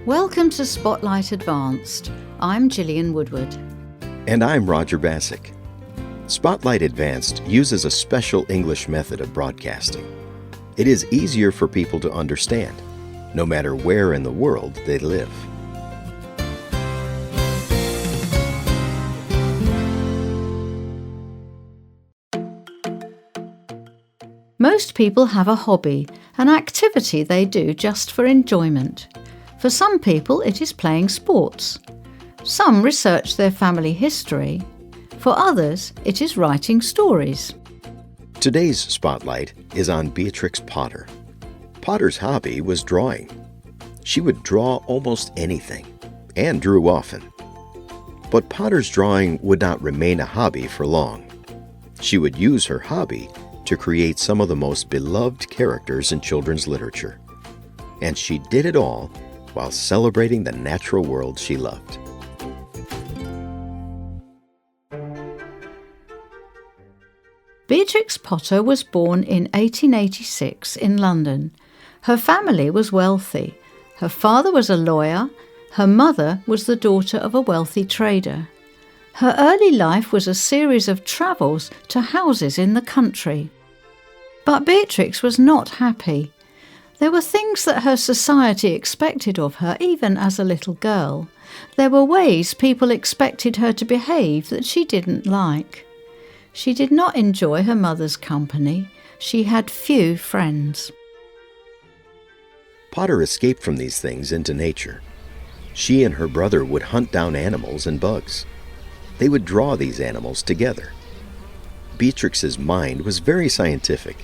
Welcome to Spotlight Advanced. I'm Gillian Woodward. And I'm Roger Basick. Spotlight Advanced uses a special English method of broadcasting. It is easier for people to understand, no matter where in the world they live. Most people have a hobby, an activity they do just for enjoyment. For some people, it is playing sports. Some research their family history. For others, it is writing stories. Today's spotlight is on Beatrix Potter. Potter's hobby was drawing. She would draw almost anything, and drew often. But Potter's drawing would not remain a hobby for long. She would use her hobby to create some of the most beloved characters in children's literature. And she did it all while celebrating the natural world she loved. Beatrix Potter was born in 1886 in London. Her family was wealthy. Her father was a lawyer. Her mother was the daughter of a wealthy trader. Her early life was a series of travels to houses in the country. But Beatrix was not happy. There were things that her society expected of her, even as a little girl. There were ways people expected her to behave that she didn't like. She did not enjoy her mother's company. She had few friends. Potter escaped from these things into nature. She and her brother would hunt down animals and bugs. They would draw these animals together. Beatrix's mind was very scientific.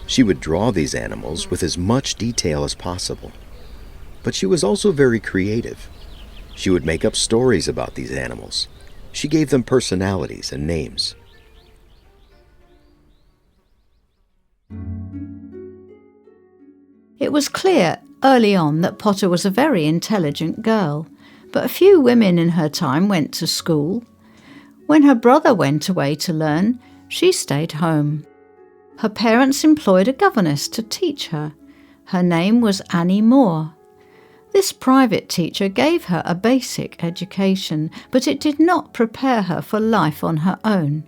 She would draw these animals with as much detail as possible. But she was also very creative. She would make up stories about these animals. She gave them personalities and names. It was clear early on that Potter was a very intelligent girl, but few women in her time went to school. When her brother went away to learn, she stayed home. Her parents employed a governess to teach her. Her name was Annie Moore. This private teacher gave her a basic education, but it did not prepare her for life on her own.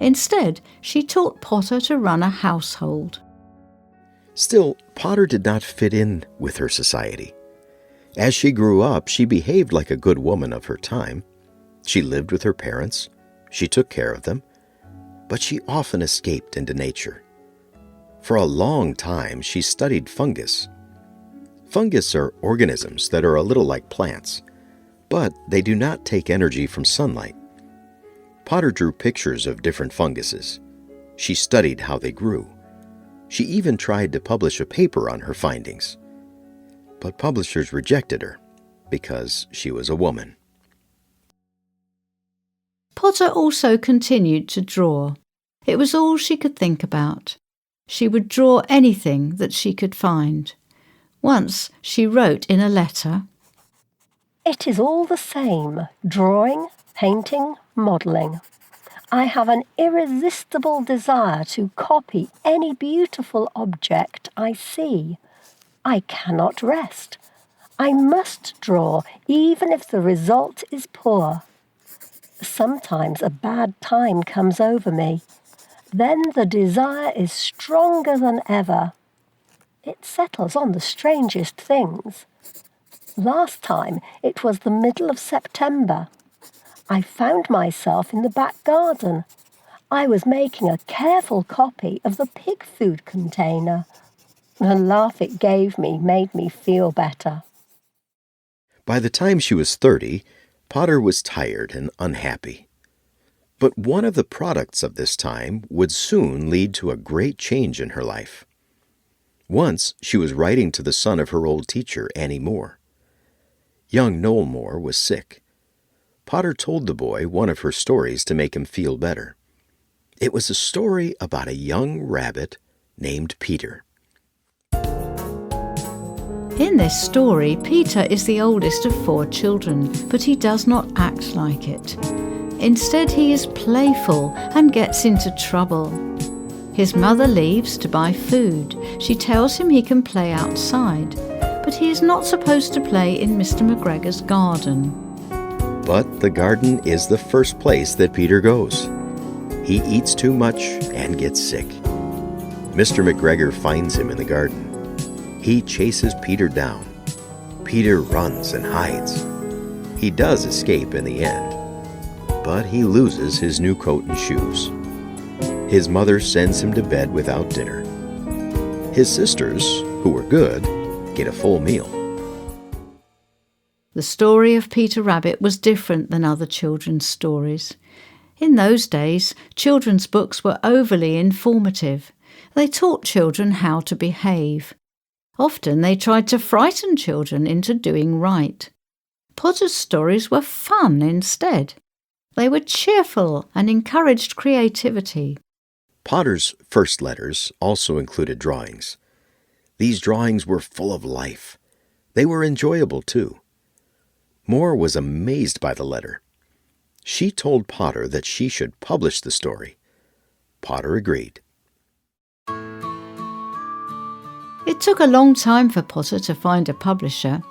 Instead, she taught Potter to run a household. Still, Potter did not fit in with her society. As she grew up, she behaved like a good woman of her time. She lived with her parents. She took care of them. But she often escaped into nature. For a long time, she studied fungus. Fungus are organisms that are a little like plants, but they do not take energy from sunlight. Potter drew pictures of different funguses. She studied how they grew. She even tried to publish a paper on her findings. But publishers rejected her because she was a woman. Potter also continued to draw. It was all she could think about. She would draw anything that she could find. Once she wrote in a letter, "It is all the same, drawing, painting, modelling. I have an irresistible desire to copy any beautiful object I see. I cannot rest. I must draw, even if the result is poor. Sometimes a bad time comes over me. Then the desire is stronger than ever. It settles on the strangest things. Last time it was the middle of September. I found myself in the back garden. I was making a careful copy of the pig food container. The laugh it gave me made me feel better." By the time she was 30, Potter was tired and unhappy. But one of the products of this time would soon lead to a great change in her life. Once she was writing to the son of her old teacher, Annie Moore. Young Noel Moore was sick. Potter told the boy one of her stories to make him feel better. It was a story about a young rabbit named Peter. In this story, Peter is the oldest of 4 children, but he does not act like it. Instead, he is playful and gets into trouble. His mother leaves to buy food. She tells him he can play outside, but he is not supposed to play in Mr. McGregor's garden. But the garden is the first place that Peter goes. He eats too much and gets sick. Mr. McGregor finds him in the garden. He chases Peter down. Peter runs and hides. He does escape in the end, but he loses his new coat and shoes. His mother sends him to bed without dinner. His sisters, who were good, get a full meal. The story of Peter Rabbit was different than other children's stories. In those days, children's books were overly informative. They taught children how to behave. Often they tried to frighten children into doing right. Potter's stories were fun instead. They were cheerful and encouraged creativity. Potter's first letters also included drawings. These drawings were full of life. They were enjoyable too. Moore was amazed by the letter. She told Potter that she should publish the story. Potter agreed. It took a long time for Potter to find a publisher.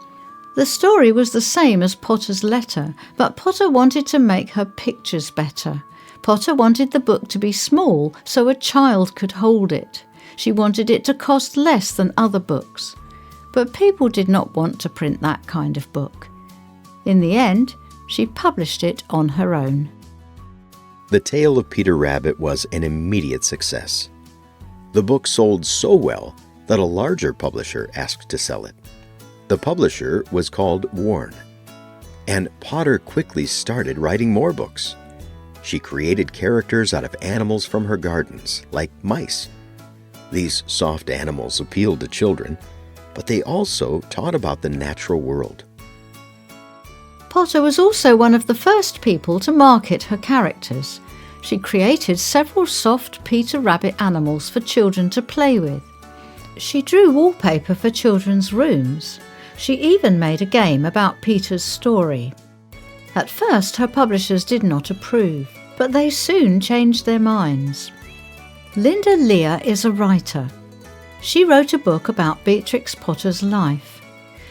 The story was the same as Potter's letter, but Potter wanted to make her pictures better. Potter wanted the book to be small so a child could hold it. She wanted it to cost less than other books. But people did not want to print that kind of book. In the end, she published it on her own. The Tale of Peter Rabbit was an immediate success. The book sold so well that a larger publisher asked to sell it. The publisher was called Warren, and Potter quickly started writing more books. She created characters out of animals from her gardens, like mice. These soft animals appealed to children, but they also taught about the natural world. Potter was also one of the first people to market her characters. She created several soft Peter Rabbit animals for children to play with. She drew wallpaper for children's rooms. She even made a game about Peter's story. At first, her publishers did not approve, but they soon changed their minds. Linda Lear is a writer. She wrote a book about Beatrix Potter's life.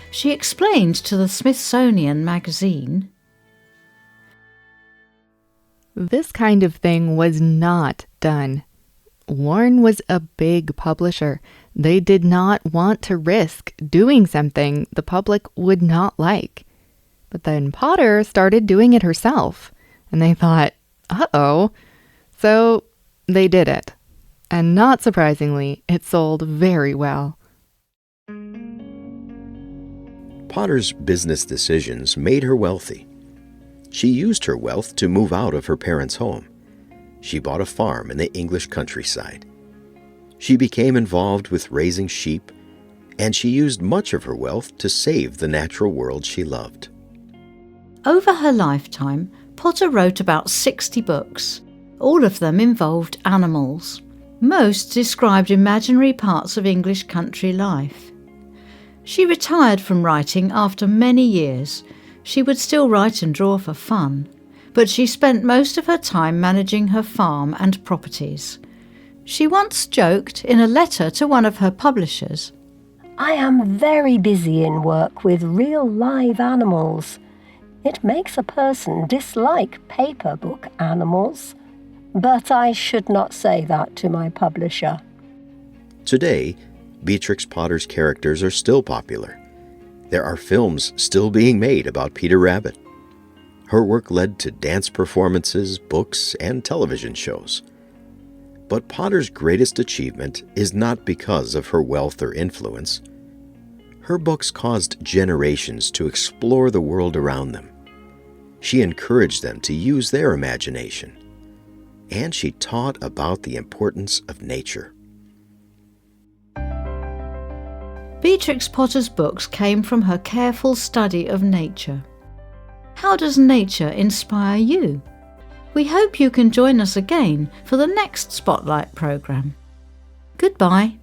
She explained to the Smithsonian magazine, "This kind of thing was not done. Warren was a big publisher. They did not want to risk doing something the public would not like. But then Potter started doing it herself, and they thought, uh-oh. So they did it. And not surprisingly, it sold very well." Potter's business decisions made her wealthy. She used her wealth to move out of her parents' home. She bought a farm in the English countryside. She became involved with raising sheep, and she used much of her wealth to save the natural world she loved. Over her lifetime, Potter wrote about 60 books. All of them involved animals. Most described imaginary parts of English country life. She retired from writing after many years. She would still write and draw for fun, but she spent most of her time managing her farm and properties. She once joked in a letter to one of her publishers, I am very busy in work with real live animals. It makes a person dislike paper book animals, but I should not say that to my publisher. Today, Beatrix Potter's characters are still popular. There are films still being made about Peter Rabbit. Her work led to dance performances, books, and television shows. But Potter's greatest achievement is not because of her wealth or influence. Her books caused generations to explore the world around them. She encouraged them to use their imagination. And she taught about the importance of nature. Beatrix Potter's books came from her careful study of nature. How does nature inspire you? We hope you can join us again for the next Spotlight programme. Goodbye.